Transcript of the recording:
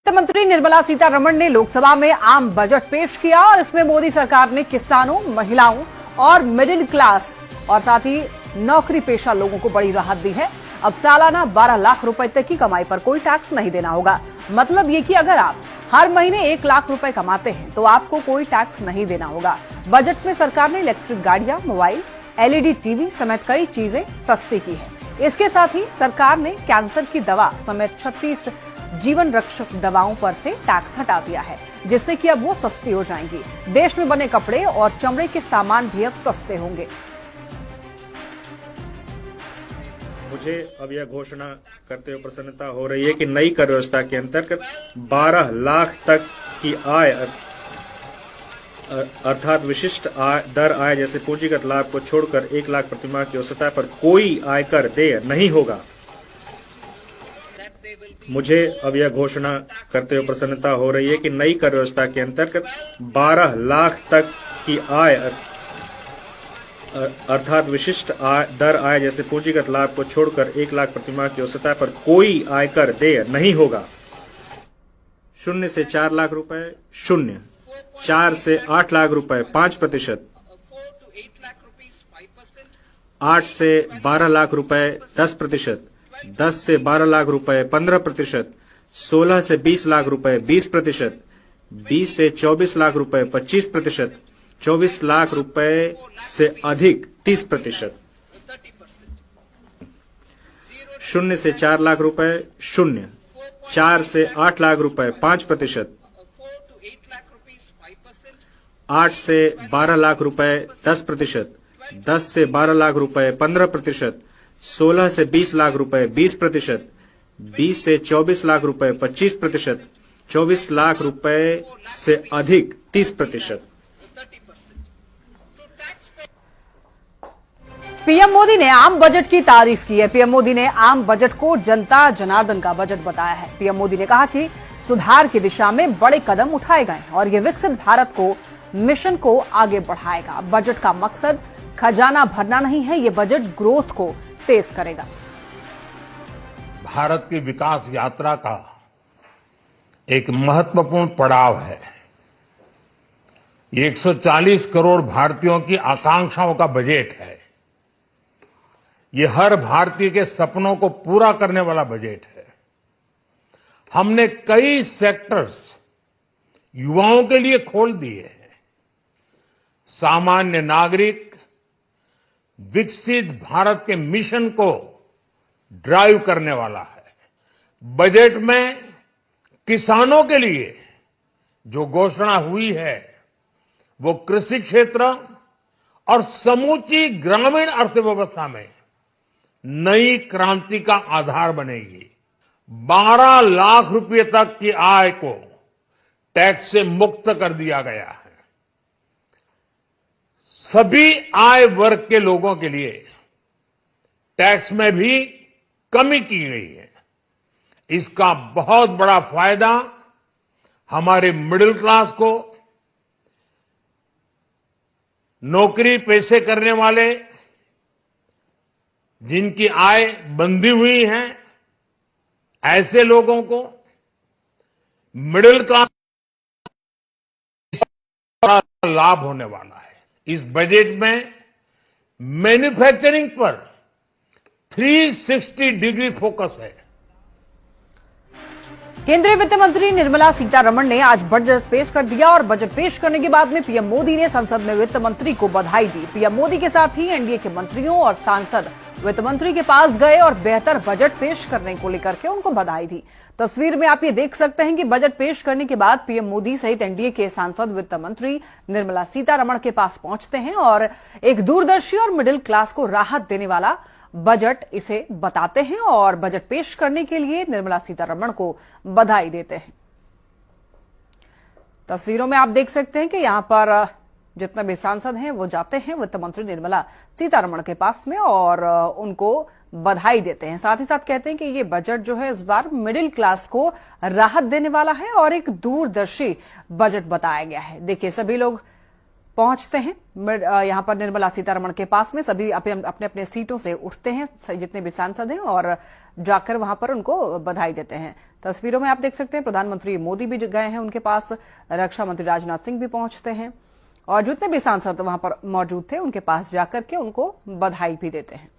वित्त मंत्री निर्मला सीतारमण ने लोकसभा में आम बजट पेश किया और इसमें मोदी सरकार ने किसानों, महिलाओं और मिडिल क्लास और साथ ही नौकरी पेशा लोगों को बड़ी राहत दी है। अब सालाना 12 लाख रुपए तक की कमाई पर कोई टैक्स नहीं देना होगा। मतलब ये कि अगर आप हर महीने 1 लाख रुपए कमाते हैं तो आपको कोई टैक्स नहीं देना होगा। बजट में सरकार ने इलेक्ट्रिक गाड़ियां, मोबाइल, एलईडी टीवी समेत कई चीजें सस्ती की है। इसके साथ ही सरकार ने कैंसर की दवा समेत 36 जीवन रक्षक दवाओं पर से टैक्स हटा दिया है, जिससे कि अब वो सस्ती हो जाएंगी। देश में बने कपड़े और चमड़े के सामान भी अब सस्ते होंगे। मुझे अब यह घोषणा करते हुए प्रसन्नता हो रही है कि नई कर व्यवस्था के अंतर्गत 12 लाख तक की आय अर्थात विशिष्ट दर आय जैसे पूंजीगत लाभ को छोड़कर 1 लाख प्रतिमाह की औसत पर कोई आयकर देय नहीं होगा। मुझे अब यह घोषणा करते हुए प्रसन्नता हो रही है कि नई कर व्यवस्था के अंतर्गत 12 लाख तक की आय अर्थात विशिष्ट दर आय जैसे पूंजीगत लाभ को छोड़कर 1 लाख प्रतिमाह की औसत पर कोई आयकर देय नहीं होगा। 0 से 4 लाख रुपए 0, 4 से 8 लाख रुपए 5%, 8 से 12 लाख रुपए 10%, 10 से 12 लाख रुपए 15%, 16 से 20 लाख रुपए 20%, 20 से 24 लाख रुपए 25%, 24 लाख रुपए से अधिक 30%, 0 से 4 लाख रुपए 0, 4 से 8 लाख रुपए 5%, 8 से 12 लाख रुपए 10%, 10 से 12 लाख रुपए 15%, 16 से 20 लाख रुपए 20%, 20 से 24 लाख रुपए 25%, 24 लाख रुपए से अधिक 30%। पीएम मोदी ने आम बजट की तारीफ की है। पीएम मोदी ने आम बजट को जनता जनार्दन का बजट बताया है। पीएम मोदी ने कहा कि सुधार की दिशा में बड़े कदम उठाए गए और ये विकसित भारत को मिशन को आगे बढ़ाएगा। बजट का मकसद खजाना भरना नहीं है, ये बजट ग्रोथ को तेज करेगा। भारत की विकास यात्रा का एक महत्वपूर्ण पड़ाव है। ये 140 करोड़ भारतीयों की आकांक्षाओं का बजट है। ये हर भारतीय के सपनों को पूरा करने वाला बजट है। हमने कई सेक्टर्स युवाओं के लिए खोल दिए हैं। सामान्य नागरिक विकसित भारत के मिशन को ड्राइव करने वाला है। बजट में किसानों के लिए जो घोषणा हुई है वो कृषि क्षेत्र और समूची ग्रामीण अर्थव्यवस्था में नई क्रांति का आधार बनेगी। 12 लाख रुपए तक की आय को टैक्स से मुक्त कर दिया गया है। सभी आय वर्ग के लोगों के लिए टैक्स में भी कमी की गई है। इसका बहुत बड़ा फायदा हमारे मिडिल क्लास को, नौकरी पेशे करने वाले जिनकी आय बंधी हुई है ऐसे लोगों को, मिडिल क्लास का लाभ होने वाला है। इस बजट में मैन्युफैक्चरिंग पर 360 डिग्री फोकस है। केंद्रीय वित्त मंत्री निर्मला सीतारमण ने आज बजट पेश कर दिया और बजट पेश करने के बाद में पीएम मोदी ने संसद में वित्त मंत्री को बधाई दी। पीएम मोदी के साथ ही एनडीए के मंत्रियों और सांसद वित्त मंत्री के पास गए और बेहतर बजट पेश करने को लेकर के उनको बधाई दी। तस्वीर में आप ये देख सकते हैं कि बजट पेश करने के बाद पीएम मोदी सहित एनडीए के सांसद वित्त मंत्री निर्मला सीतारमण के पास पहुंचते हैं और एक दूरदर्शी और मिडिल क्लास को राहत देने वाला बजट इसे बताते हैं और बजट पेश करने के लिए निर्मला सीतारमण को बधाई देते हैं। तस्वीरों में आप देख सकते हैं कि यहां पर जितने भी सांसद हैं वो जाते हैं वित्त मंत्री निर्मला सीतारमण के पास में और उनको बधाई देते हैं। साथ ही साथ कहते हैं कि ये बजट जो है इस बार मिडिल क्लास को राहत देने वाला है और एक दूरदर्शी बजट बताया गया है। देखिए, सभी लोग पहुंचते हैं। यहां पर निर्मला सीतारमण के पास में सभी अपने अपने सीटों से उठते हैं, जितने भी सांसद हैं, और जाकर वहां पर उनको बधाई देते हैं। तस्वीरों में आप देख सकते हैं प्रधानमंत्री मोदी भी गए हैं उनके पास, रक्षा मंत्री राजनाथ सिंह भी पहुंचते हैं और जितने भी सांसद वहां पर मौजूद थे उनके पास जाकर के उनको बधाई भी देते हैं।